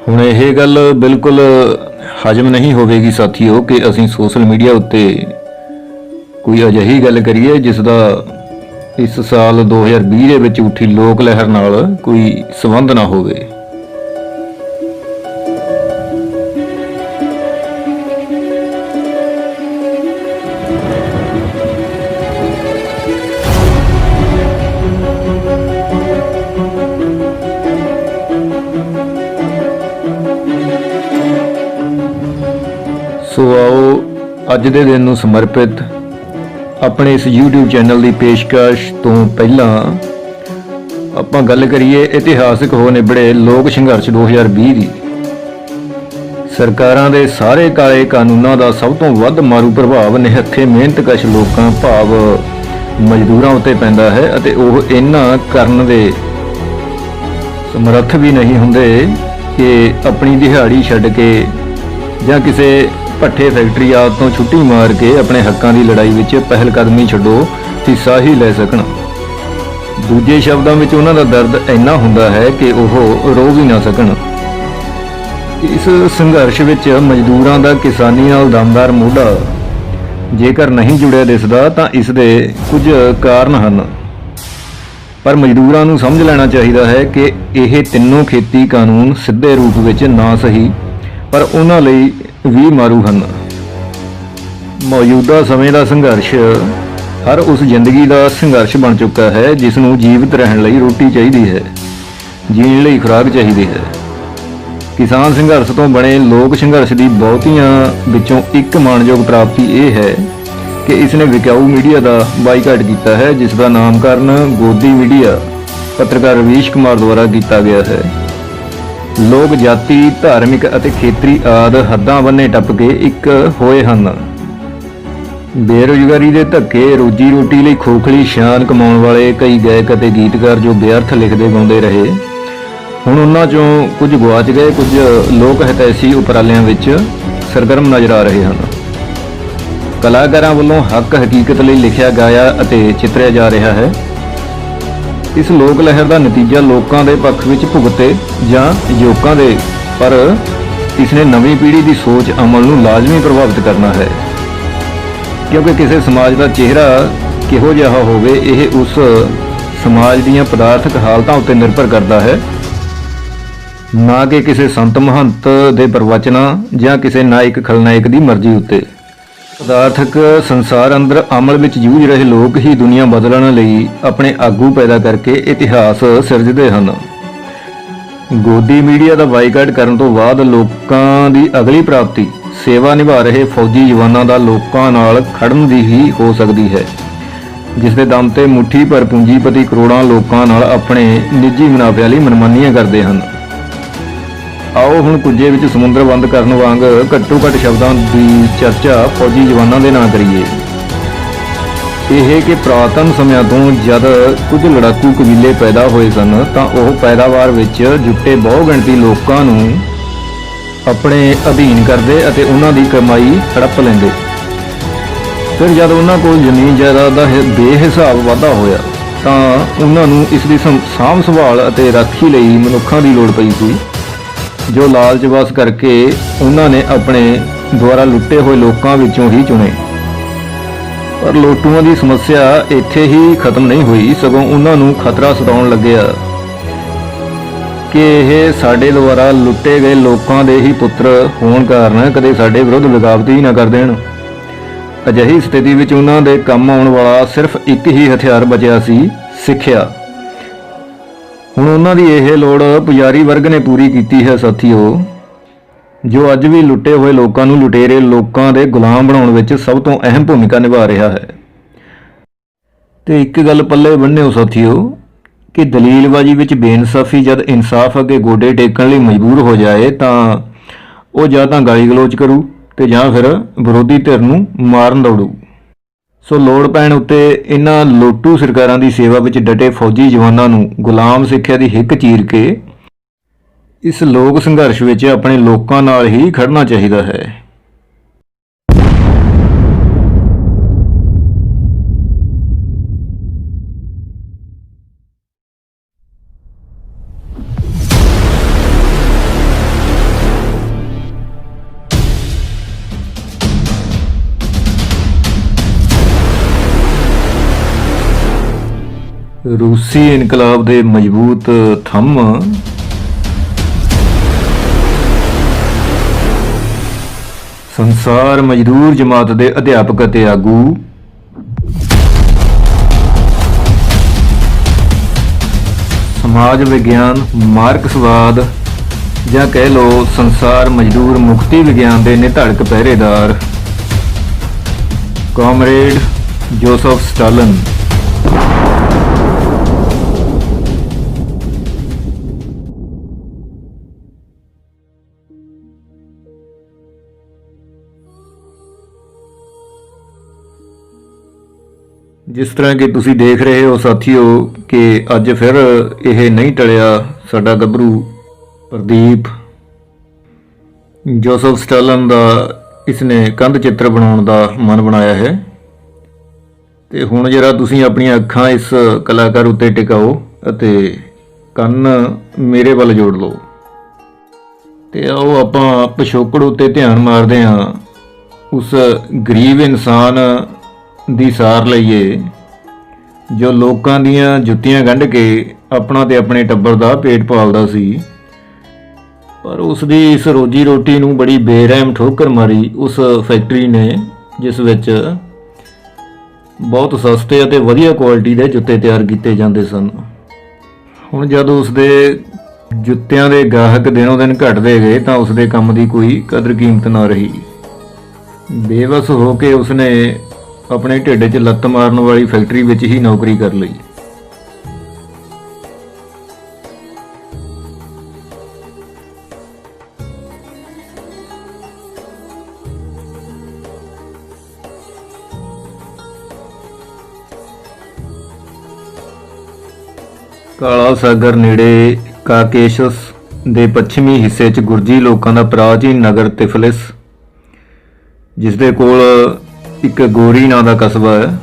ਹੁਣ ਇਹ ਗੱਲ ਬਿਲਕੁਲ ਹਜਮ ਨਹੀਂ ਹੋਵੇਗੀ ਸਾਥੀਓ ਕਿ ਅਸੀਂ ਸੋਸ਼ਲ ਮੀਡੀਆ ਉੱਤੇ ਕੋਈ ਅਜਿਹੀ ਗੱਲ ਕਰੀਏ ਜਿਸ ਦਾ ਇਸ ਸਾਲ 2020 ਦੇ ਵਿੱਚ ਉੱਠੀ ਲੋਕ ਲਹਿਰ ਨਾਲ ਕੋਈ ਸੰਬੰਧ ਨਾ ਹੋਵੇ। ਸੋ ਆਓ ਅੱਜ ਦੇ ਦਿਨ ਨੂੰ ਸਮਰਪਿਤ ਆਪਣੇ ਇਸ YouTube ਚੈਨਲ ਦੀ ਪੇਸ਼ਕਸ਼ ਤੋਂ ਪਹਿਲਾਂ ਆਪਾਂ ਗੱਲ ਕਰੀਏ ਇਤਿਹਾਸਕ ਹੋ ਨਿਬੜੇ ਲੋਕ ਸੰਘਰਸ਼ 2020 ਦੀ। ਸਰਕਾਰਾਂ ਦੇ ਸਾਰੇ ਕਾਲੇ ਕਾਨੂੰਨਾਂ ਦਾ ਸਭ ਤੋਂ ਵੱਧ ਮਾਰੂ ਪ੍ਰਭਾਵ ਨਿਹੱਥੇ ਮਿਹਨਤਕਸ਼ ਲੋਕਾਂ ਭਾਵ ਮਜ਼ਦੂਰਾਂ ਉੱਤੇ ਪੈਂਦਾ ਹੈ ਅਤੇ ਉਹ ਇਹਨਾਂ ਕਰਨ ਦੇ ਸਮਰੱਥ ਵੀ ਨਹੀਂ ਹੁੰਦੇ ਕਿ ਆਪਣੀ ਦਿਹਾੜੀ ਛੱਡ ਕੇ ਜਾਂ ਕਿਸੇ ਭੱਠੇ ਫੈਕਟਰੀ ਆਦਿ ਤੋਂ ਛੁੱਟੀ ਮਾਰ ਕੇ ਆਪਣੇ ਹੱਕਾਂ ਦੀ ਲੜਾਈ ਵਿੱਚ ਪਹਿਲ ਕਦਮੀ ਛੱਡੋ ਹਿੱਸਾ ਹੀ ਲੈ ਸਕਣ। ਦੂਜੇ ਸ਼ਬਦਾਂ ਵਿੱਚ ਉਹਨਾਂ ਦਾ ਦਰਦ ਇੰਨਾ ਹੁੰਦਾ ਹੈ ਕਿ ਉਹ ਰੋ ਵੀ ਨਾ ਸਕਣ। ਇਸ ਸੰਘਰਸ਼ ਵਿੱਚ ਮਜ਼ਦੂਰਾਂ ਦਾ ਕਿਸਾਨੀ ਨਾਲ ਦਮਦਾਰ ਮੋਢਾ ਜੇਕਰ ਨਹੀਂ ਜੁੜਿਆ ਦਿਸਦਾ ਤਾਂ ਇਸ ਦੇ ਕੁਝ ਕਾਰਨ ਹਨ, ਪਰ ਮਜ਼ਦੂਰਾਂ ਨੂੰ ਸਮਝ ਲੈਣਾ ਚਾਹੀਦਾ ਹੈ ਕਿ ਇਹ ਤਿੰਨੋਂ ਖੇਤੀ ਕਾਨੂੰਨ ਸਿੱਧੇ ਰੂਪ ਵਿੱਚ ਨਾ ਸਹੀ ਪਰ ਉਹਨਾਂ ਲਈ ਵੀ ਮਾਰੂ ਹਨ। ਮੌਜੂਦਾ ਸਮੇਂ ਦਾ ਸੰਘਰਸ਼ ਹਰ ਉਸ ਜ਼ਿੰਦਗੀ ਦਾ ਸੰਘਰਸ਼ ਬਣ ਚੁੱਕਾ ਹੈ ਜਿਸ ਨੂੰ ਜੀਵਤ ਰਹਿਣ ਲਈ ਰੋਟੀ ਚਾਹੀਦੀ ਹੈ, ਜੀਣ ਲਈ ਖੁਰਾਕ ਚਾਹੀਦੀ ਹੈ। ਕਿਸਾਨ ਸੰਘਰਸ਼ ਤੋਂ ਬਣੇ ਲੋਕ ਸੰਘਰਸ਼ ਦੀ ਬਹੁਤੀਆਂ ਵਿੱਚੋਂ ਇੱਕ ਮਾਣਯੋਗ ਪ੍ਰਾਪਤੀ ਇਹ ਹੈ ਕਿ ਇਸ ਨੇ ਵਿਕਾਊ ਮੀਡੀਆ ਦਾ ਬਾਈਕਾਟ ਕੀਤਾ ਹੈ, ਜਿਸ ਦਾ ਨਾਮਕਰਨ ਗੋਦੀ ਮੀਡੀਆ ਪੱਤਰਕਾਰ ਰਵੀਸ਼ ਕੁਮਾਰ ਦੁਆਰਾ ਕੀਤਾ ਗਿਆ ਹੈ। ਲੋਕ ਜਾਤੀ, ਧਾਰਮਿਕ ਅਤੇ ਖੇਤਰੀ ਆਦਿ ਹੱਦਾਂ ਬੰਨੇ ਟੱਪ ਕੇ ਇੱਕ ਹੋਏ ਹਨ। ਬੇਰੁਜ਼ਗਾਰੀ ਦੇ ਧੱਕੇ, ਰੋਜੀ ਰੋਟੀ ਲਈ ਖੋਖਲੀ ਸ਼ਾਨ ਕਮਾਉਣ ਵਾਲੇ ਕਈ ਗਾਇਕ ਅਤੇ ਗੀਤਕਾਰ ਜੋ ਬੇਅਰਥ ਲਿਖਦੇ ਗਾਉਂਦੇ ਰਹੇ, ਹੁਣ ਉਹਨਾਂ ਚੋਂ ਕੁਝ ਗੁਆਚ ਗਏ, ਕੁਝ ਲੋਕ ਹਿਤੈਸ਼ੀ ਉਪਰਾਲਿਆਂ ਵਿੱਚ ਸਰਗਰਮ ਨਜ਼ਰ ਆ ਰਹੇ ਹਨ। ਕਲਾਕਾਰਾਂ ਵੱਲੋਂ ਹੱਕ ਹਕੀਕਤ ਲਈ ਲਿਖਿਆ ਗਾਇਆ ਅਤੇ ਚਿਤਰਿਆ ਜਾ ਰਿਹਾ ਹੈ। ਇਸ ਲੋਕ ਲਹਿਰ ਦਾ ਨਤੀਜਾ ਲੋਕਾਂ ਦੇ ਪੱਖ ਵਿੱਚ ਭੁਗਤੇ ਜਾਂ ਯੋਗਾਂ ਦੇ, ਪਰ ਇਸ ਨੇ ਨਵੀਂ ਪੀੜ੍ਹੀ ਦੀ ਸੋਚ ਅਮਲ ਨੂੰ ਲਾਜ਼ਮੀ ਪ੍ਰਭਾਵਿਤ ਕਰਨਾ ਹੈ, ਕਿਉਂਕਿ ਕਿਸੇ ਸਮਾਜ ਦਾ ਚਿਹਰਾ ਕਿਹੋ ਜਿਹਾ ਹੋਵੇ ਇਹ ਉਸ ਸਮਾਜ ਦੀਆਂ ਪਦਾਰਥਕ ਹਾਲਤਾਂ ਉੱਤੇ ਨਿਰਭਰ ਕਰਦਾ ਹੈ, ਨਾ ਕਿ ਕਿਸੇ ਸੰਤ ਮਹੰਤ ਦੇ ਪ੍ਰਵਚਨਾਂ ਜਾਂ ਕਿਸੇ ਨਾਇਕ ਖਲਨਾਇਕ ਦੀ ਮਰਜ਼ੀ ਉੱਤੇ। ਪਦਾਰਥਕ ਸੰਸਾਰ ਅੰਦਰ ਅਮਲ ਵਿੱਚ ਜੂਝ ਰਹੇ ਲੋਕ ਹੀ ਦੁਨੀਆ ਬਦਲਣ ਲਈ ਆਪਣੇ ਆਗੂ ਪੈਦਾ ਕਰਕੇ ਇਤਿਹਾਸ ਸਿਰਜਦੇ ਹਨ। ਗੋਦੀ ਮੀਡੀਆ ਦਾ ਬਾਈਕਾਟ ਕਰਨ ਤੋਂ ਬਾਅਦ ਲੋਕਾਂ ਦੀ ਅਗਲੀ ਪ੍ਰਾਪਤੀ ਸੇਵਾ ਨਿਭਾ ਰਹੇ ਫੌਜੀ ਜਵਾਨਾਂ ਦਾ ਲੋਕਾਂ ਨਾਲ ਖੜਨ ਦੀ ਹੀ ਹੋ ਸਕਦੀ ਹੈ, ਜਿਸ ਦੇ ਦਮ ਤੇ ਮੁੱਠੀ ਭਰ ਪੂੰਜੀਪਤੀ ਕਰੋੜਾਂ ਲੋਕਾਂ ਨਾਲ ਆਪਣੇ ਨਿੱਜੀ ਮੁਨਾਫਿਆਂ ਲਈ ਮਨਮਾਨੀਆਂ ਕਰਦੇ ਹਨ। ਆਓ ਹੁਣ ਕੁੱਜੇ ਵਿੱਚ ਸਮੁੰਦਰ ਬੰਦ ਕਰਨ ਵਾਂਗ ਘੱਟੋ ਘੱਟ ਸ਼ਬਦਾਂ ਦੀ ਚਰਚਾ ਫੌਜੀ ਜਵਾਨਾਂ ਦੇ ਨਾਂ ਕਰੀਏ। ਇਹ ਕਿ ਪ੍ਰਾਤਨ ਸਮਿਆਂ ਤੋਂ ਜਦ ਕੁਝ ਲੜਾਕੂ ਕਬੀਲੇ ਪੈਦਾ ਹੋਏ ਸਨ ਤਾਂ ਉਹ ਪੈਦਾਵਾਰ ਵਿੱਚ ਜੁਟੇ ਬਹੁ ਗਿਣਤੀ ਲੋਕਾਂ ਨੂੰ ਆਪਣੇ ਅਧੀਨ ਕਰਦੇ ਅਤੇ ਉਹਨਾਂ ਦੀ ਕਮਾਈ ਹੜੱਪ ਲੈਂਦੇ। ਫਿਰ ਜਦ ਉਹਨਾਂ ਕੋਲ ਜ਼ਮੀਨ ਜਾਇਦਾਦ ਦਾ ਬੇਹਿਸਾਬ ਵਾਧਾ ਹੋਇਆ ਤਾਂ ਉਹਨਾਂ ਨੂੰ ਇਸ ਦੀ ਸਾਂਭ ਸੰਭਾਲ ਅਤੇ ਰਾਖੀ ਲਈ ਮਨੁੱਖਾਂ ਦੀ ਲੋੜ ਪਈ ਸੀ, ਜੋ ਲਾਲਚ ਵਸ ਕਰਕੇ ਉਹਨਾਂ ਨੇ ਆਪਣੇ ਦੁਆਰਾ ਲੁੱਟੇ ਹੋਏ ਲੋਕਾਂ ਵਿੱਚੋਂ ਹੀ ਚੁਣੇ। ਪਰ ਲੋਟੂਆਂ ਦੀ ਸਮੱਸਿਆ ਇੱਥੇ ਹੀ ਖਤਮ ਨਹੀਂ ਹੋਈ, ਸਗੋਂ ਉਹਨਾਂ ਨੂੰ ਖਤਰਾ ਸਤਾਉਣ ਲੱਗਿਆ ਕਿ ਇਹ ਸਾਡੇ ਦੁਆਰਾ ਲੁੱਟੇ ਗਏ ਲੋਕਾਂ ਦੇ ਹੀ ਪੁੱਤਰ ਹੋਣ ਕਾਰਨ ਕਦੇ ਸਾਡੇ ਵਿਰੁੱਧ ਬਗਾਵਤ ਹੀ ਨਾ ਕਰ ਦੇਣ। ਅਜਿਹੀ ਸਥਿਤੀ ਵਿੱਚ ਉਹਨਾਂ ਦੇ ਕੰਮ ਆਉਣ ਵਾਲਾ ਸਿਰਫ ਇੱਕ ਹੀ ਹਥਿਆਰ ਬਚਿਆ ਸੀ, ਸਿੱਖਿਆ। ਹੁਣ ਉਹਨਾਂ ਦੀ ਇਹ ਲੋੜ ਪੁਜਾਰੀ ਵਰਗ ਨੇ ਪੂਰੀ ਕੀਤੀ ਹੈ ਸਾਥੀਓ, ਜੋ ਅੱਜ ਵੀ ਲੁੱਟੇ ਹੋਏ ਲੋਕਾਂ ਨੂੰ ਲੁਟੇਰੇ ਲੋਕਾਂ ਦੇ ਗੁਲਾਮ ਬਣਾਉਣ ਵਿੱਚ ਸਭ ਤੋਂ ਅਹਿਮ ਭੂਮਿਕਾ ਨਿਭਾ ਰਿਹਾ ਹੈ। ਤੇ ਇੱਕ ਗੱਲ ਪੱਲੇ ਬੰਨ੍ਹਿਓ ਸਾਥੀਓ ਕਿ ਦਲੀਲਬਾਜ਼ੀ ਵਿੱਚ ਬੇਇਨਸਾਫੀ ਜਦ ਇਨਸਾਫ ਅੱਗੇ ਗੋਡੇ ਟੇਕਣ ਲਈ ਮਜਬੂਰ ਹੋ ਜਾਏ ਤਾਂ ਉਹ ਜਾਂ ਤਾਂ ਗਾਲੀ ਗਲੋਚ ਕਰੂ ਤੇ ਜਾਂ ਫਿਰ ਵਿਰੋਧੀ ਧਿਰ ਨੂੰ ਮਾਰਨ ਦੌੜੂ। ਸੋ ਲੋੜ ਪੈਣ ਉੱਤੇ ਇਹਨਾਂ ਲੋਟੂ ਸਰਕਾਰਾਂ ਦੀ ਸੇਵਾ ਵਿੱਚ ਡਟੇ ਫੌਜੀ ਜਵਾਨਾਂ ਨੂੰ ਗੁਲਾਮ ਸਿੱਖਿਆ ਦੀ ਹਿੱਕ ਚੀਰ ਕੇ ਇਸ ਲੋਕ ਸੰਘਰਸ਼ ਵਿੱਚ ਆਪਣੇ ਲੋਕਾਂ ਨਾਲ ਹੀ ਖੜਨਾ ਚਾਹੀਦਾ ਹੈ। रूसी इनकलाब ਦੇ ਮਜ਼ਬੂਤ ਥੰਮ ਸੰਸਾਰ ਮਜ਼ਦੂਰ ਜਮਾਤ ਦੇ ਅਧਿਆਪਕ ਅਤੇ ਆਗੂ ਸਮਾਜ ਵਿਗਿਆਨ ਮਾਰਕਸਵਾਦ ਜਾਂ ਕਹਿ ਲਓ ਸੰਸਾਰ ਮਜ਼ਦੂਰ ਮੁਕਤੀ ਵਿਗਿਆਨ ਦੇ ਨਿਧੜਕ ਪਹਿਰੇਦਾਰ ਕਾਮਰੇਡ ਜੋਸਫ ਸਟਾਲਿਨ। ਜਿਸ ਤਰ੍ਹਾਂ ਕਿ ਤੁਸੀਂ ਦੇਖ ਰਹੇ ਹੋ ਸਾਥੀਓ ਕਿ ਅੱਜ ਫਿਰ ਇਹ ਨਹੀਂ ਟਲਿਆ ਸਾਡਾ ਗੱਭਰੂ ਪ੍ਰਦੀਪ। ਜੋਸਫ ਸਟਾਲਿਨ ਦਾ ਇਸਨੇ ਕੰਧ ਚਿੱਤਰ ਬਣਾਉਣ ਦਾ ਮਨ ਬਣਾਇਆ ਹੈ ਤੇ ਹੁਣ ਜਰਾ ਤੁਸੀਂ ਆਪਣੀਆਂ ਅੱਖਾਂ ਇਸ ਕਲਾਕਾਰ ਉੱਤੇ ਟਿਕਾਓ ਅਤੇ ਕੰਨ ਮੇਰੇ ਵੱਲ ਜੋੜ ਲਓ ਤੇ ਆਓ ਆਪਾਂ ਪਿਛੋਕੜ ਉੱਤੇ ਧਿਆਨ ਮਾਰਦੇ ਹਾਂ। ਉਸ ਗਰੀਬ ਇਨਸਾਨ ਦੀ ਸਾਰ ਲਈਏ ਜੋ ਲੋਕਾਂ ਦੀਆਂ ਜੁੱਤੀਆਂ ਗੰਢ ਕੇ ਆਪਣਾ ਤੇ ਆਪਣੇ ਟੱਬਰ ਦਾ ਪੇਟ ਪਾਲਦਾ ਸੀ, ਪਰ ਉਸ ਦੀ ਇਸ ਰੋਜੀ ਰੋਟੀ ਨੂੰ ਬੜੀ ਬੇਰਹਿਮ ਠੋਕਰ ਮਾਰੀ ਉਸ ਫੈਕਟਰੀ ਨੇ ਜਿਸ ਵਿੱਚ ਬਹੁਤ ਸਸਤੇ ਅਤੇ ਵਧੀਆ ਕੁਆਲਿਟੀ ਦੇ ਜੁੱਤੇ ਤਿਆਰ ਕੀਤੇ ਜਾਂਦੇ ਸਨ। ਹੁਣ ਜਦੋਂ ਉਸ ਦੇ ਜੁੱਤਿਆਂ ਦੇ ਗਾਹਕ ਦਿਨੋਂ ਦਿਨ ਘਟਦੇ ਗਏ ਤਾਂ ਉਸ ਦੇ ਕੰਮ ਦੀ ਕੋਈ ਕਦਰ ਕੀਮਤ ਨਾ ਰਹੀ। ਬੇਵਸ ਹੋ ਕੇ ਉਸਨੇ ਆਪਣੇ ਢਿੱਡ 'ਚ ਲੱਤ ਮਾਰਨ ਵਾਲੀ ਫੈਕਟਰੀ ਵਿੱਚ ਹੀ ਨੌਕਰੀ ਕਰ ਲਈ। ਕਾਲਾ ਸਾਗਰ ਨੇੜੇ ਕਾਕੇਸ਼ਸ ਦੇ ਪੱਛਮੀ ਹਿੱਸੇ 'ਚ ਗੁਰਜੀ ਲੋਕਾਂ ਦਾ ਪ੍ਰਾਚੀਨ ਨਗਰ ਤਿਫਲਿਸ, ਜਿਸ ਦੇ ਕੋਲ ਇੱਕ ਗੋਰੀ ਨਾਂ ਦਾ ਕਸਬਾ ਹੈ।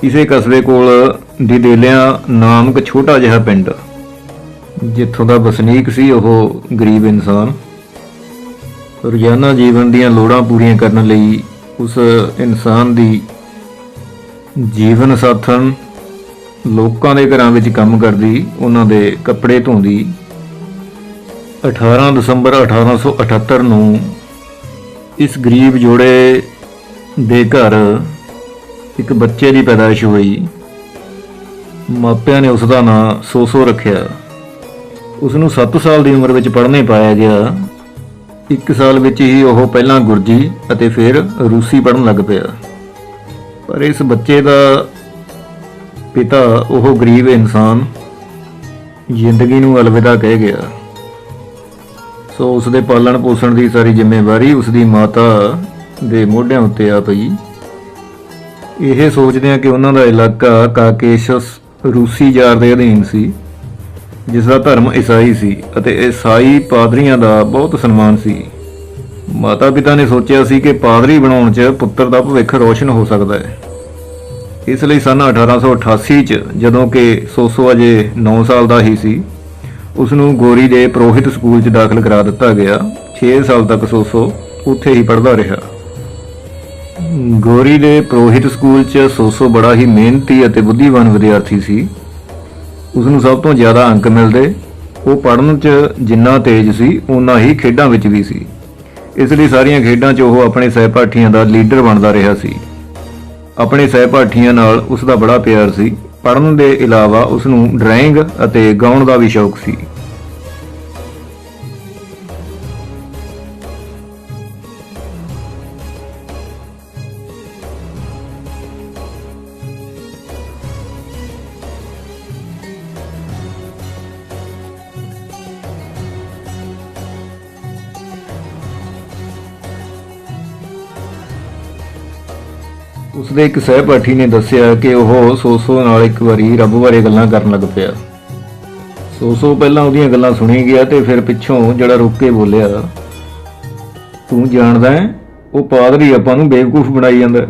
ਇਸੇ ਕਸਬੇ ਕੋਲ ਦਿਦੇਲਿਆਂ ਨਾਮਕ ਛੋਟਾ ਜਿਹਾ ਪਿੰਡ, ਜਿੱਥੋਂ ਦਾ ਵਸਨੀਕ ਸੀ ਉਹ ਗਰੀਬ ਇਨਸਾਨ। ਰੋਜ਼ਾਨਾ ਜੀਵਨ ਦੀਆਂ ਲੋੜਾਂ ਪੂਰੀਆਂ ਕਰਨ ਲਈ ਉਸ ਇਨਸਾਨ ਦੀ ਜੀਵਨ ਸਾਥਣ ਲੋਕਾਂ ਦੇ ਘਰਾਂ ਵਿੱਚ ਕੰਮ ਕਰਦੀ, ਉਹਨਾਂ ਦੇ ਕੱਪੜੇ ਧੋਂਦੀ। 18 ਦਸੰਬਰ 1878 ਨੂੰ ਇਸ ਗਰੀਬ ਜੋੜੇ ਦੇ ਘਰ ਇੱਕ ਬੱਚੇ ਦੀ ਪੈਦਾਇਸ਼ ਹੋਈ। ਮਾਪਿਆਂ ਨੇ ਉਸ ਦਾ ਨਾਂ ਸੋਸੋ ਰੱਖਿਆ। ਉਸ ਨੂੰ 7 ਸਾਲ ਦੀ ਉਮਰ ਵਿੱਚ ਪੜ੍ਹਨੇ ਪਾਇਆ ਗਿਆ। 1 ਸਾਲ ਵਿੱਚ ਹੀ ਉਹ ਪਹਿਲਾਂ ਗੁਰਜੀ ਅਤੇ ਫਿਰ ਰੂਸੀ ਪੜ੍ਹਨ ਲੱਗ ਪਿਆ। ਪਰ ਇਸ ਬੱਚੇ ਦਾ ਪਿਤਾ, ਉਹ ਗਰੀਬ ਇਨਸਾਨ, ਜ਼ਿੰਦਗੀ ਨੂੰ ਅਲਵਿਦਾ ਕਹਿ ਗਿਆ। ਸੋ ਉਸ ਦੇ ਪਾਲਣ ਪੋਸ਼ਣ ਦੀ ਸਾਰੀ ਜ਼ਿੰਮੇਵਾਰੀ ਉਸ ਦੀ ਮਾਤਾ ਦੇ ਮੋਢਿਆਂ ਉੱਤੇ ਆ ਪਈ। ਇਹ ਸੋਚਦੇ ਆ ਕਿ ਉਹਨਾਂ ਦਾ ਇਲਾਕਾ ਕਾਕੇਸ਼ਸ ਰੂਸੀ ਜ਼ਾਰ ਦੇ ਅਧੀਨ ਸੀ, ਜਿਸ ਦਾ ਧਰਮ ਈਸਾਈ ਸੀ ਅਤੇ ਈਸਾਈ ਪਾਦਰੀਆਂ ਦਾ ਬਹੁਤ ਸਨਮਾਨ ਸੀ। ਮਾਤਾ ਪਿਤਾ ਨੇ ਸੋਚਿਆ ਸੀ ਕਿ ਪਾਦਰੀ ਬਣਾਉਣ 'ਚ ਪੁੱਤਰ ਦਾ ਭਵਿੱਖ ਰੋਸ਼ਨ ਹੋ ਸਕਦਾ ਹੈ। ਇਸ ਲਈ ਸਨ 1888 'ਚ ਜਦੋਂ ਕਿ ਸੋਸੋ ਅਜੇ 9 ਸਾਲ ਦਾ ਹੀ ਸੀ, ਉਸ ਨੂੰ ਗੋਰੀ ਦੇ ਪ੍ਰੋਹਿਤ ਸਕੂਲ 'ਚ ਦਾਖਲ ਕਰਾ ਦਿੱਤਾ ਗਿਆ। 6 ਸਾਲ ਤੱਕ ਸੋਸੋ ਉੱਥੇ ਹੀ ਪੜ੍ਹਦਾ ਰਿਹਾ। ਗੋਰੀ ਦੇ ਪ੍ਰੋਹਿਤ ਸਕੂਲ 'ਚ ਸੋਸੋ ਬੜਾ ਹੀ ਮਿਹਨਤੀ ਅਤੇ ਬੁੱਧੀਵਾਨ ਵਿਦਿਆਰਥੀ ਸੀ। ਉਸ ਨੂੰ ਸਭ ਤੋਂ ਜ਼ਿਆਦਾ ਅੰਕ ਮਿਲਦੇ। ਉਹ ਪੜ੍ਹਨ 'ਚ ਜਿੰਨਾ ਤੇਜ਼ ਸੀ, ਓਨਾ ਹੀ ਖੇਡਾਂ ਵਿੱਚ ਵੀ ਸੀ। ਇਸ ਲਈ ਸਾਰੀਆਂ ਖੇਡਾਂ 'ਚ ਉਹ ਆਪਣੇ ਸਹਿਪਾਠੀਆਂ ਦਾ ਲੀਡਰ ਬਣਦਾ ਰਿਹਾ ਸੀ। ਆਪਣੇ ਸਹਿਪਾਠੀਆਂ ਨਾਲ ਉਸ ਦਾ ਬੜਾ ਪਿਆਰ ਸੀ। ਪੜ੍ਹਨ ਦੇ ਇਲਾਵਾ ਉਸ ਨੂੰ ਡਰਾਇੰਗ ਅਤੇ ਗਾਉਣ ਦਾ ਵੀ ਸ਼ੌਕ ਸੀ। ਉਸਦੇ ਇੱਕ ਸਹਿਪਾਠੀ ਨੇ ਦੱਸਿਆ ਕਿ ਉਹ ਸੋਸੋ ਨਾਲ ਇੱਕ ਵਾਰੀ ਰੱਬ ਬਾਰੇ ਗੱਲਾਂ ਕਰਨ ਲੱਗ ਪਿਆ। ਸੋਸੋ ਪਹਿਲਾਂ ਉਹਦੀਆਂ ਗੱਲਾਂ ਸੁਣੀ ਗਿਆ ਤੇ ਫਿਰ ਪਿੱਛੋਂ ਜਿਹੜਾ ਰੁੱਕ ਕੇ ਬੋਲਿਆ, ਤੂੰ ਜਾਣਦਾ ਹੈ ਉਹ ਪਾਦਰੀ ਆਪਾਂ ਨੂੰ ਬੇਵਕੂਫ ਬਣਾਈ ਜਾਂਦਾ,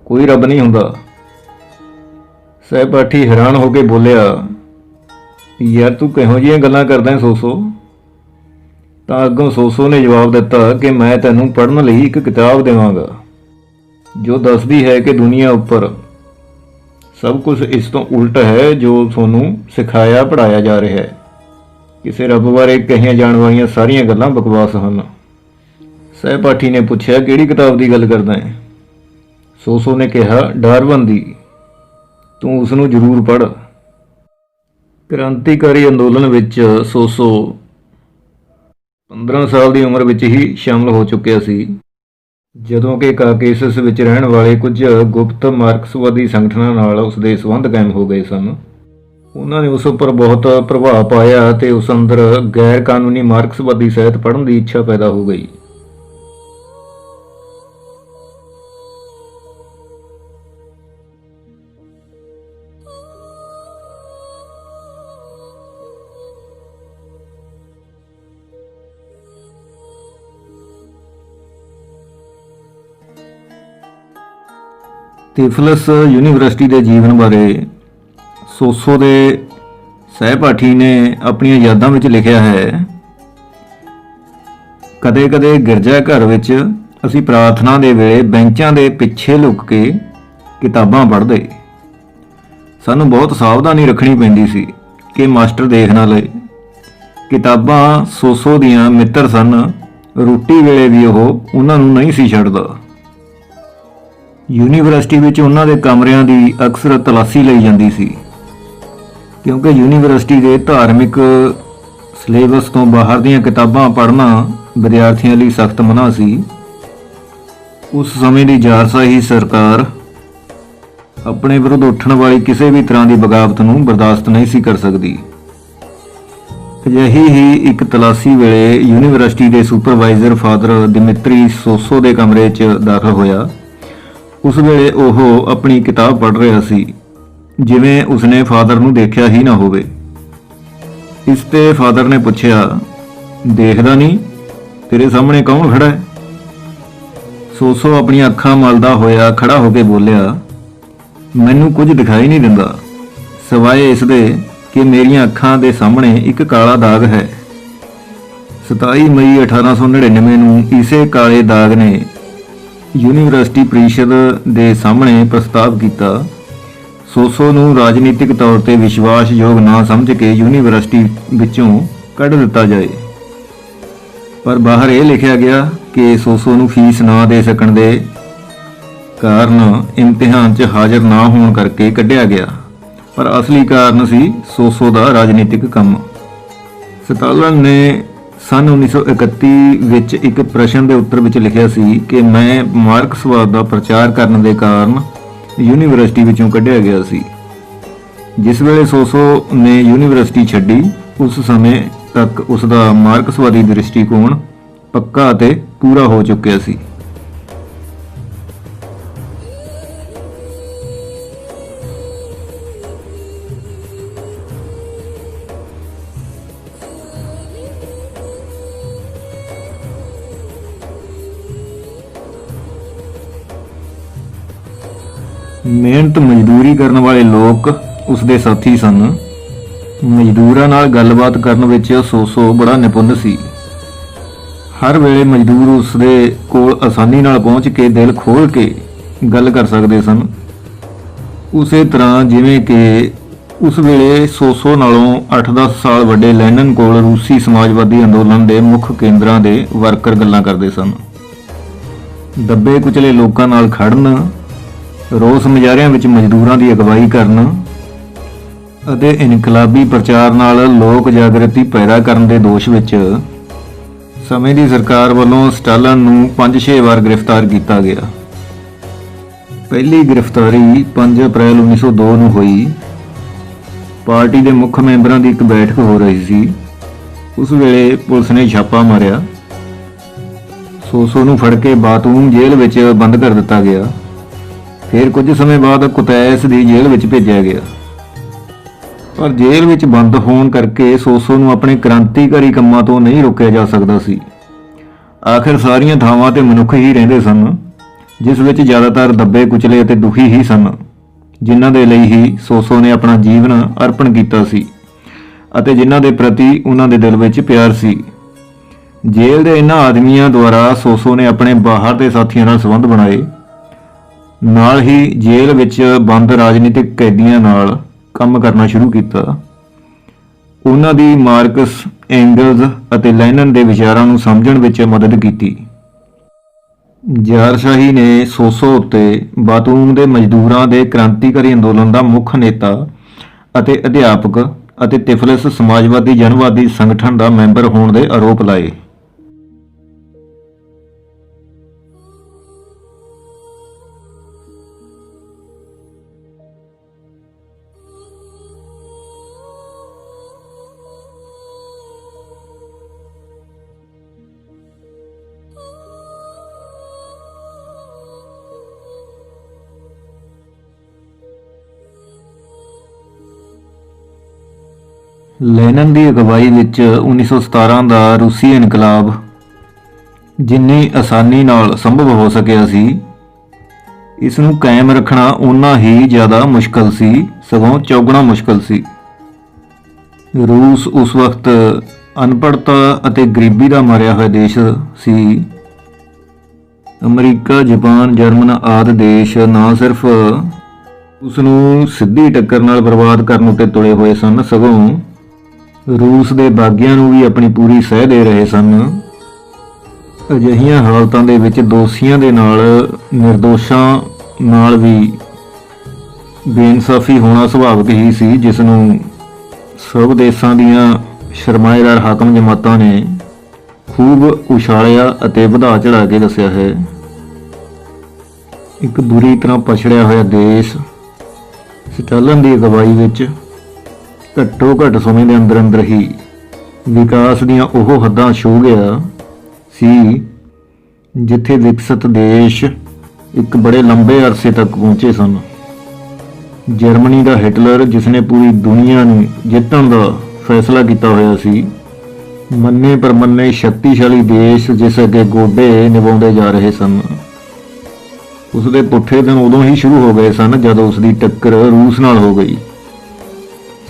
ਕੋਈ ਰੱਬ ਨਹੀਂ ਹੁੰਦਾ। ਸਹਿਪਾਠੀ ਹੈਰਾਨ ਹੋ ਕੇ ਬੋਲਿਆ, ਯਾਰ ਤੂੰ ਕਿਹੋ ਜਿਹੀਆਂ ਗੱਲਾਂ ਕਰਦਾ ਸੋਸੋ? ਤਾਂ ਅੱਗੋਂ ਸੋਸੋ ਨੇ ਜਵਾਬ ਦਿੱਤਾ ਕਿ ਮੈਂ ਤੈਨੂੰ ਪੜ੍ਹਨ ਲਈ ਇੱਕ ਕਿਤਾਬ ਦੇਵਾਂਗਾ ਜੋ ਦੱਸਦੀ ਹੈ ਕਿ ਦੁਨੀਆ ਉੱਪਰ ਸਭ ਕੁਝ ਇਸ ਤੋਂ ਉਲਟ ਹੈ ਜੋ ਤੁਹਾਨੂੰ ਸਿਖਾਇਆ ਪੜ੍ਹਾਇਆ ਜਾ ਰਿਹਾ ਹੈ। ਕਿਸੇ ਰੱਬ ਬਾਰੇ ਕਹੀਆਂ ਜਾਣ ਵਾਲੀਆਂ ਸਾਰੀਆਂ ਗੱਲਾਂ ਬਕਵਾਸ ਹਨ। ਸਹਿਪਾਠੀ ਨੇ ਪੁੱਛਿਆ, ਕਿਹੜੀ ਕਿਤਾਬ ਦੀ ਗੱਲ ਕਰਦਾ ਹੈ? ਸੋਸੋ ਨੇ ਕਿਹਾ, ਡਾਰਵਨ ਦੀ। ਤੂੰ ਉਸ ਨੂੰ ਜ਼ਰੂਰ ਪੜ੍ਹ। ਕ੍ਰਾਂਤੀਕਾਰੀ ਅੰਦੋਲਨ ਵਿੱਚ ਸੋਸੋ 15 ਸਾਲ ਦੀ ਉਮਰ ਵਿੱਚ ਹੀ ਸ਼ਾਮਲ ਹੋ ਚੁੱਕਿਆ ਸੀ, ਜਦੋਂ ਕਿ ਕਾਕੇਸਸ ਵਿੱਚ ਰਹਿਣ ਵਾਲੇ ਕੁਝ ਗੁਪਤ ਮਾਰਕਸਵਾਦੀ ਸੰਗਠਨਾਂ ਨਾਲ ਉਸਦੇ ਸੰਬੰਧ ਕਾਇਮ ਹੋ ਗਏ ਸਨ। ਉਹਨਾਂ ਨੇ ਉਸ ਉੱਪਰ ਬਹੁਤ ਪ੍ਰਭਾਵ ਪਾਇਆ ਅਤੇ ਉਸ ਅੰਦਰ ਗੈਰ ਕਾਨੂੰਨੀ ਮਾਰਕਸਵਾਦੀ ਸਾਹਿਤ ਪੜ੍ਹਨ ਦੀ ਇੱਛਾ ਪੈਦਾ ਹੋ ਗਈ। ਤਿਫਲਿਸ ਯੂਨੀਵਰਸਿਟੀ ਦੇ ਜੀਵਨ ਬਾਰੇ ਸੋਸੋ ਦੇ ਸਹਿਪਾਠੀ ਨੇ ਆਪਣੀਆਂ ਯਾਦਾਂ ਵਿੱਚ ਲਿਖਿਆ ਹੈ, ਕਦੇ-ਕਦੇ ਗਿਰਜਾ ਘਰ ਵਿੱਚ ਅਸੀਂ ਪ੍ਰਾਰਥਨਾ ਦੇ ਵੇਲੇ ਬੈਂਚਾਂ ਦੇ ਪਿੱਛੇ ਲੁਕ ਕੇ ਕਿਤਾਬਾਂ ਪੜ੍ਹਦੇ। ਸਾਨੂੰ ਬਹੁਤ ਸਾਵਧਾਨੀ ਰੱਖਣੀ ਪੈਂਦੀ ਸੀ ਕਿ ਮਾਸਟਰ ਦੇਖ ਨਾ ਲਏ। ਕਿਤਾਬਾਂ ਸੋਸੋ ਦੀਆਂ ਮਿੱਤਰ ਸਨ। ਰੋਟੀ ਵੇਲੇ ਵੀ ਉਹ ਉਹਨਾਂ ਨੂੰ ਨਹੀਂ ਸੀ ਛੱਡਦਾ। ਯੂਨੀਵਰਸਿਟੀ ਵਿੱਚ ਉਹਨਾਂ ਦੇ ਕਮਰਿਆਂ ਦੀ ਅਕਸਰ ਤਲਾਸ਼ੀ ਲਈ ਜਾਂਦੀ ਸੀ, ਕਿਉਂਕਿ ਯੂਨੀਵਰਸਿਟੀ ਦੇ ਧਾਰਮਿਕ ਸਿਲੇਬਸ ਤੋਂ ਬਾਹਰ ਦੀਆਂ ਕਿਤਾਬਾਂ ਪੜ੍ਹਨਾ ਵਿਦਿਆਰਥੀਆਂ ਲਈ ਸਖਤ ਮਨ੍ਹਾ ਸੀ। ਉਸ ਸਮੇਂ ਦੀ ਜ਼ਾਰਸ਼ਾਹੀ ਸਰਕਾਰ ਆਪਣੇ ਵਿਰੁੱਧ ਉੱਠਣ ਵਾਲੀ ਕਿਸੇ ਵੀ ਤਰ੍ਹਾਂ ਦੀ ਬਗਾਵਤ ਨੂੰ ਬਰਦਾਸ਼ਤ ਨਹੀਂ ਸੀ ਕਰ ਸਕਦੀ। ਅਜਿਹੀ ਹੀ ਇੱਕ ਤਲਾਸ਼ੀ ਵੇਲੇ ਯੂਨੀਵਰਸਿਟੀ ਦੇ ਸੁਪਰਵਾਈਜ਼ਰ ਫਾਦਰ ਦਿਮਿਤਰੀ ਸੋਸੋ ਦੇ ਕਮਰੇ 'ਚ ਦਾਖਲ ਹੋਇਆ। ਉਸ ਵੇਲੇ ਉਹ ਆਪਣੀ ਕਿਤਾਬ ਪੜ੍ਹ ਰਿਹਾ ਸੀ, ਜਿਵੇਂ ਉਸਨੇ ਫਾਦਰ ਨੂੰ ਦੇਖਿਆ ਹੀ ਨਾ ਹੋਵੇ। ਇਸ ਤੇ ਫਾਦਰ ਨੇ ਪੁੱਛਿਆ, ਦੇਖਦਾ ਨਹੀਂ? ਤੇਰੇ ਸਾਹਮਣੇ ਕੌਣ ਖੜਾ ਹੈ? ਸੋਸੋ ਆਪਣੀਆਂ ਅੱਖਾਂ ਮਲਦਾ ਹੋਇਆ ਖੜਾ ਹੋ ਕੇ ਬੋਲਿਆ, ਮੈਨੂੰ ਕੁਝ ਦਿਖਾਈ ਨਹੀਂ ਦਿੰਦਾ, ਸਿਵਾਏ ਇਸ ਦੇ ਕਿ ਮੇਰੀਆਂ ਅੱਖਾਂ ਦੇ ਸਾਹਮਣੇ ਇੱਕ ਕਾਲਾ ਦਾਗ ਹੈ। 27 ਮਈ 1899 ਨੂੰ ਇਸੇ ਕਾਲੇ ਦਾਗ ਨੇ ਯੂਨੀਵਰਸਿਟੀ ਪ੍ਰੀਸ਼ਦ ਦੇ ਸਾਹਮਣੇ ਪ੍ਰਸਤਾਵ ਕੀਤਾ, ਸੋਸੋ ਨੂੰ ਰਾਜਨੀਤਿਕ ਤੌਰ ਤੇ ਵਿਸ਼ਵਾਸਯੋਗ ਨਾ ਸਮਝ ਕੇ ਯੂਨੀਵਰਸਿਟੀ ਵਿੱਚੋਂ ਕੱਢ ਦਿੱਤਾ ਜਾਏ। ਪਰ ਬਾਹਰ ਇਹ ਲਿਖਿਆ ਗਿਆ ਕਿ ਸੋਸੋ ਨੂੰ ਫੀਸ ਨਾ ਦੇ ਸਕਣ ਦੇ ਕਾਰਨ ਇਮਤਿਹਾਨ 'ਚ ਹਾਜ਼ਰ ਨਾ ਹੋਣ ਕਰਕੇ ਕੱਢਿਆ ਗਿਆ, ਪਰ ਅਸਲੀ ਕਾਰਨ ਸੀ ਸੋਸੋ ਦਾ ਰਾਜਨੀਤਿਕ ਕੰਮ। ਸਟਾਲਿਨ ਨੇ ਸੰਨ 1931 ਵਿੱਚ ਇੱਕ ਪ੍ਰਸ਼ਨ ਦੇ ਉੱਤਰ ਵਿੱਚ ਲਿਖਿਆ ਸੀ ਕਿ ਮੈਂ ਮਾਰਕਸਵਾਦ ਦਾ ਪ੍ਰਚਾਰ ਕਰਨ ਦੇ ਕਾਰਨ ਯੂਨੀਵਰਸਿਟੀ ਵਿੱਚੋਂ ਕੱਢਿਆ ਗਿਆ ਸੀ। ਜਿਸ ਵੇਲੇ ਸੋਸੋ ਨੇ ਯੂਨੀਵਰਸਿਟੀ ਛੱਡੀ, ਉਸ ਸਮੇਂ ਤੱਕ ਉਸ ਦਾ ਮਾਰਕਸਵਾਦੀ ਦ੍ਰਿਸ਼ਟੀਕੋਣ ਪੱਕਾ ਅਤੇ ਪੂਰਾ ਹੋ ਚੁੱਕਿਆ ਸੀ। ਮਿਹਨਤ ਮਜ਼ਦੂਰੀ ਕਰਨ ਵਾਲੇ ਲੋਕ ਉਸ ਦੇ ਸਾਥੀ ਸਨ। ਮਜ਼ਦੂਰਾਂ ਨਾਲ ਗੱਲਬਾਤ ਕਰਨ ਵਿੱਚ ਸੋਸੋ ਬੜਾ ਨਿਪੁੰਨ ਸੀ। ਹਰ ਵੇਲੇ ਮਜ਼ਦੂਰ ਉਸ ਦੇ ਕੋਲ ਆਸਾਨੀ ਨਾਲ ਪਹੁੰਚ ਕੇ ਦਿਲ ਖੋਲ੍ਹ ਕੇ ਗੱਲ ਕਰ ਸਕਦੇ ਸਨ। ਉਸੇ ਤਰ੍ਹਾਂ ਜਿਵੇਂ ਕਿ ਉਸ ਵੇਲੇ ਸੋਸੋ ਨਾਲੋਂ 8-10 ਸਾਲ ਵੱਡੇ ਲੈਨਨ ਕੋਲ ਰੂਸੀ ਸਮਾਜਵਾਦੀ ਅੰਦੋਲਨ ਦੇ ਮੁੱਖ ਕੇਂਦਰਾਂ ਦੇ ਵਰਕਰ ਗੱਲਾਂ ਕਰਦੇ ਸਨ। ਦੱਬੇ ਕੁਚਲੇ ਲੋਕਾਂ ਨਾਲ ਖੜਨ, ਰੋਸ ਮੁਜ਼ਾਹਰਿਆਂ ਵਿੱਚ ਮਜ਼ਦੂਰਾਂ ਦੀ ਅਗਵਾਈ ਕਰਨ ਅਤੇ ਇਨਕਲਾਬੀ ਪ੍ਰਚਾਰ ਨਾਲ ਲੋਕ ਜਾਗਰਤੀ ਪੈਦਾ ਕਰਨ ਦੇ ਦੋਸ਼ ਵਿੱਚ ਸਮੇਂ ਦੀ ਸਰਕਾਰ ਵੱਲੋਂ ਸਟਾਲਿਨ ਨੂੰ 5-6 ਵਾਰ ਗ੍ਰਿਫਤਾਰ ਕੀਤਾ ਗਿਆ। ਪਹਿਲੀ ਗ੍ਰਿਫਤਾਰੀ 5 ਅਪ੍ਰੈਲ 1902 ਨੂੰ ਹੋਈ। ਪਾਰਟੀ ਦੇ ਮੁੱਖ ਮੈਂਬਰਾਂ ਦੀ ਇੱਕ ਬੈਠਕ ਹੋ ਰਹੀ ਸੀ। ਉਸ ਵੇਲੇ ਪੁਲਿਸ ਨੇ ਛਾਪਾ ਮਾਰਿਆ। ਸੋਸੋ ਨੂੰ ਫੜ ਕੇ ਬਾਤੂਮ ਜੇਲ੍ਹ ਵਿੱਚ ਬੰਦ ਕਰ ਦਿੱਤਾ ਗਿਆ। ਫਿਰ ਕੁਝ ਸਮੇਂ ਬਾਅਦ ਕੁਤੈਸ ਦੀ ਜੇਲ੍ਹ ਵਿੱਚ ਭੇਜਿਆ ਗਿਆ। ਪਰ ਜੇਲ੍ਹ ਵਿੱਚ ਬੰਦ ਹੋਣ ਕਰਕੇ ਸੋਸੋ ਨੂੰ ਆਪਣੇ ਕ੍ਰਾਂਤੀਕਾਰੀ ਕੰਮਾਂ ਤੋਂ ਨਹੀਂ ਰੋਕਿਆ ਜਾ ਸਕਦਾ ਸੀ। ਆਖਿਰ ਸਾਰੀਆਂ ਥਾਵਾਂ ਤੇ ਮਨੁੱਖ ਹੀ ਰਹਿੰਦੇ ਸਨ, ਜਿਸ ਵਿੱਚ ਜ਼ਿਆਦਾਤਰ ਦੱਬੇ ਕੁਚਲੇ ਅਤੇ ਦੁਖੀ ਹੀ ਸਨ, ਜਿਨ੍ਹਾਂ ਦੇ ਲਈ ਹੀ ਸੋਸੋ ਨੇ ਆਪਣਾ ਜੀਵਨ ਅਰਪਣ ਕੀਤਾ ਸੀ ਅਤੇ ਜਿਨ੍ਹਾਂ ਦੇ ਪ੍ਰਤੀ ਉਹਨਾਂ ਦੇ ਦਿਲ ਵਿੱਚ ਪਿਆਰ ਸੀ। ਜੇਲ੍ਹ ਦੇ ਇਹਨਾਂ ਆਦਮੀਆਂ ਦੁਆਰਾ ਸੋਸੋ ਨੇ ਆਪਣੇ ਬਾਹਰ ਦੇ ਸਾਥੀਆਂ ਨਾਲ ਸੰਬੰਧ ਬਣਾਏ। ਨਾਲ ਹੀ ਜੇਲ੍ਹ ਵਿੱਚ ਬੰਦ ਰਾਜਨੀਤਿਕ ਕੈਦੀਆਂ ਨਾਲ ਕੰਮ ਕਰਨਾ ਸ਼ੁਰੂ ਕੀਤਾ। ਉਹਨਾਂ ਦੀ ਮਾਰਕਸ, ਐਂਗਲਜ਼ ਅਤੇ ਲੈਨਨ ਦੇ ਵਿਚਾਰਾਂ ਨੂੰ ਸਮਝਣ ਵਿੱਚ ਮਦਦ ਕੀਤੀ। ਜ਼ਾਰਸ਼ਾਹੀ ਨੇ ਸੋਸੋ ਉੱਤੇ ਬਾਤੂਨ ਦੇ ਮਜ਼ਦੂਰਾਂ ਦੇ ਕ੍ਰਾਂਤੀਕਾਰੀ ਅੰਦੋਲਨ ਦਾ ਮੁੱਖ ਨੇਤਾ ਅਤੇ ਅਧਿਆਪਕ ਅਤੇ ਤਿਫਲਿਸ ਸਮਾਜਵਾਦੀ ਜਨਵਾਦੀ ਸੰਗਠਨ ਦਾ ਮੈਂਬਰ ਹੋਣ ਦੇ ਆਰੋਪ ਲਾਏ। ਲੈਨਨ ਦੀ ਅਗਵਾਈ ਵਿੱਚ 1917 ਦਾ ਰੂਸੀ ਇਨਕਲਾਬ ਜਿੰਨੀ ਆਸਾਨੀ ਨਾਲ ਸੰਭਵ ਹੋ ਸਕਿਆ ਸੀ, ਇਸ ਨੂੰ ਕਾਇਮ ਰੱਖਣਾ ਓਨਾ ਹੀ ਜ਼ਿਆਦਾ ਮੁਸ਼ਕਲ ਸੀ, ਸਗੋਂ ਚੌਗੁਣਾ ਮੁਸ਼ਕਲ ਸੀ। ਰੂਸ ਉਸ ਵਕਤ ਅਨਪੜ੍ਹਤਾ ਅਤੇ ਗਰੀਬੀ ਦਾ ਮਾਰਿਆ ਹੋਇਆ ਦੇਸ਼ ਸੀ। ਅਮਰੀਕਾ, ਜਾਪਾਨ, ਜਰਮਨ ਆਦਿ ਦੇਸ਼ ਨਾ ਸਿਰਫ ਉਸ ਨੂੰ ਸਿੱਧੀ ਟੱਕਰ ਨਾਲ ਬਰਬਾਦ ਕਰਨ ਉੱਤੇ ਤੁਲੇ ਹੋਏ ਸਨ, ਸਗੋਂ ਰੂਸ ਦੇ ਬਾਗੀਆਂ ਨੂੰ ਵੀ ਆਪਣੀ ਪੂਰੀ ਸਹਿ ਦੇ ਰਹੇ ਸਨ। ਅਜਿਹੀਆਂ ਹਾਲਤਾਂ ਦੇ ਵਿੱਚ ਦੋਸ਼ੀਆਂ ਦੇ ਨਾਲ ਨਿਰਦੋਸ਼ਾਂ ਨਾਲ ਵੀ ਬੇਇਨਸਾਫੀ ਹੋਣਾ ਸੁਭਾਵਿਕ ਹੀ ਸੀ, ਜਿਸ ਨੂੰ ਸਭ ਦੇਸ਼ਾਂ ਦੀਆਂ ਸਰਮਾਏਦਾਰ ਹਾਕਮ ਜਮਾਤਾਂ ਨੇ ਖੂਬ ਉਛਾਲਿਆ ਅਤੇ ਵਧਾ ਚੜਾ ਕੇ ਦੱਸਿਆ ਹੈ। ਇੱਕ ਬੁਰੀ ਤਰ੍ਹਾਂ ਪਛੜਿਆ ਹੋਇਆ ਦੇਸ਼ ਸਟਾਲਿਨ ਦੀ ਅਗਵਾਈ ਵਿੱਚ ਘੱਟੋ ਘੱਟ ਸਮੇਂ ਦੇ ਅੰਦਰ ਅੰਦਰ ਹੀ ਵਿਕਾਸ ਦੀਆਂ ਉਹ ਹੱਦਾਂ ਛੂਹ ਗਿਆ ਸੀ ਜਿੱਥੇ ਵਿਕਸਿਤ ਦੇਸ਼ ਇੱਕ ਬੜੇ ਲੰਬੇ ਅਰਸੇ ਤੱਕ ਪਹੁੰਚੇ ਸਨ। ਜਰਮਨੀ ਦਾ ਹਿਟਲਰ, ਜਿਸ ਨੇ ਪੂਰੀ ਦੁਨੀਆ ਨੂੰ ਜਿੱਤਣ ਦਾ ਫੈਸਲਾ ਕੀਤਾ ਹੋਇਆ ਸੀ, ਮੰਨੇ ਪ੍ਰਮੰਨੇ ਸ਼ਕਤੀਸ਼ਾਲੀ ਦੇਸ਼ ਜਿਸ ਅੱਗੇ ਗੋਡੇ ਨਿਭਾਉਂਦੇ ਜਾ ਰਹੇ ਸਨ, ਉਸ ਦੇ ਪੁੱਠੇ ਦਿਨ ਉਦੋਂ ਹੀ ਸ਼ੁਰੂ ਹੋ ਗਏ ਸਨ ਜਦੋਂ ਉਸ ਦੀ ਟੱਕਰ ਰੂਸ ਨਾਲ ਹੋ ਗਈ।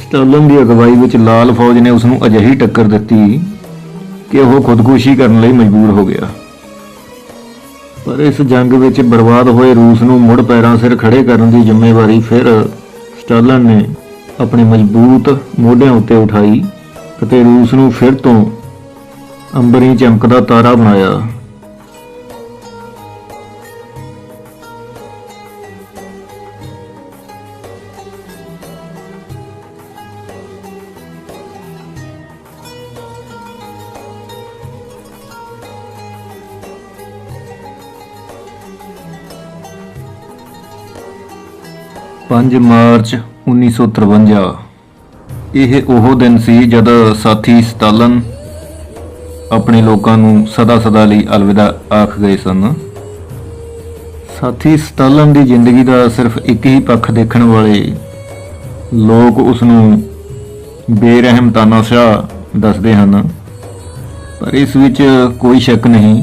ਸਟਾਲਿਨ ਦੀ ਅਗਵਾਈ ਵਿੱਚ ਲਾਲ ਫੌਜ ਨੇ ਉਸ ਨੂੰ ਅਜਿਹੀ ਟੱਕਰ ਦਿੱਤੀ ਕਿ ਉਹ ਖੁਦਕੁਸ਼ੀ ਕਰਨ ਲਈ ਮਜਬੂਰ ਹੋ ਗਿਆ। ਪਰ ਇਸ ਜੰਗ ਵਿੱਚ ਬਰਬਾਦ ਹੋਏ ਰੂਸ ਨੂੰ ਮੁੜ ਪੈਰਾਂ ਸਿਰ ਖੜੇ ਕਰਨ ਦੀ ਜ਼ਿੰਮੇਵਾਰੀ ਫਿਰ ਸਟਾਲਿਨ ਨੇ ਆਪਣੇ ਮਜ਼ਬੂਤ ਮੋਢਿਆਂ ਉੱਤੇ ਉਠਾਈ ਅਤੇ ਰੂਸ ਨੂੰ ਫਿਰ ਤੋਂ ਅੰਬਰੀ ਚਮਕਦਾ ਤਾਰਾ ਬਣਾਇਆ। ਪੰਜ ਮਾਰਚ 1953 ਇਹ ਉਹ ਦਿਨ ਸੀ ਜਦ ਸਾਥੀ ਸਟਾਲਿਨ ਆਪਣੇ ਲੋਕਾਂ ਨੂੰ ਸਦਾ ਸਦਾ ਲਈ ਅਲਵਿਦਾ ਆਖ ਗਏ ਸਨ। ਸਾਥੀ ਸਟਾਲਿਨ ਦੀ ਜ਼ਿੰਦਗੀ ਦਾ ਸਿਰਫ ਇੱਕ ਹੀ ਪੱਖ ਦੇਖਣ ਵਾਲੇ ਲੋਕ ਉਸ ਨੂੰ ਬੇਰਹਿਮ ਤਾਨਾਸ਼ਾਹ ਦੱਸਦੇ ਹਨ, ਪਰ ਇਸ ਵਿੱਚ ਕੋਈ ਸ਼ੱਕ ਨਹੀਂ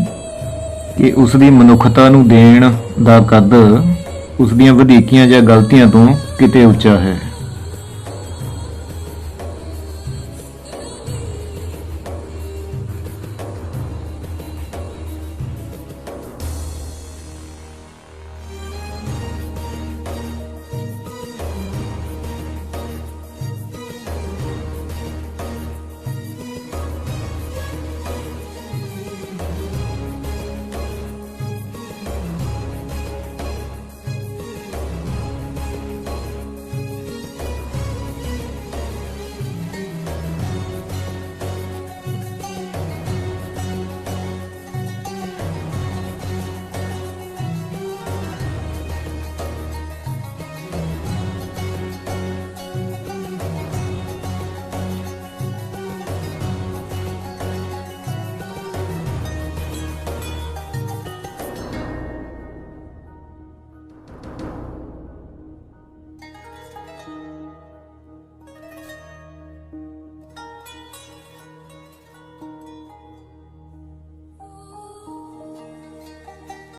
ਕਿ ਉਸ ਦੀ ਮਨੁੱਖਤਾ ਨੂੰ ਦੇਣ ਦਾ ਕੱਦ ਉਸ ਦੀਆਂ ਵਧੀਕੀਆਂ ਜਾਂ ਗਲਤੀਆਂ ਤੋਂ ਕਿਤੇ ਉੱਚਾ ਹੈ।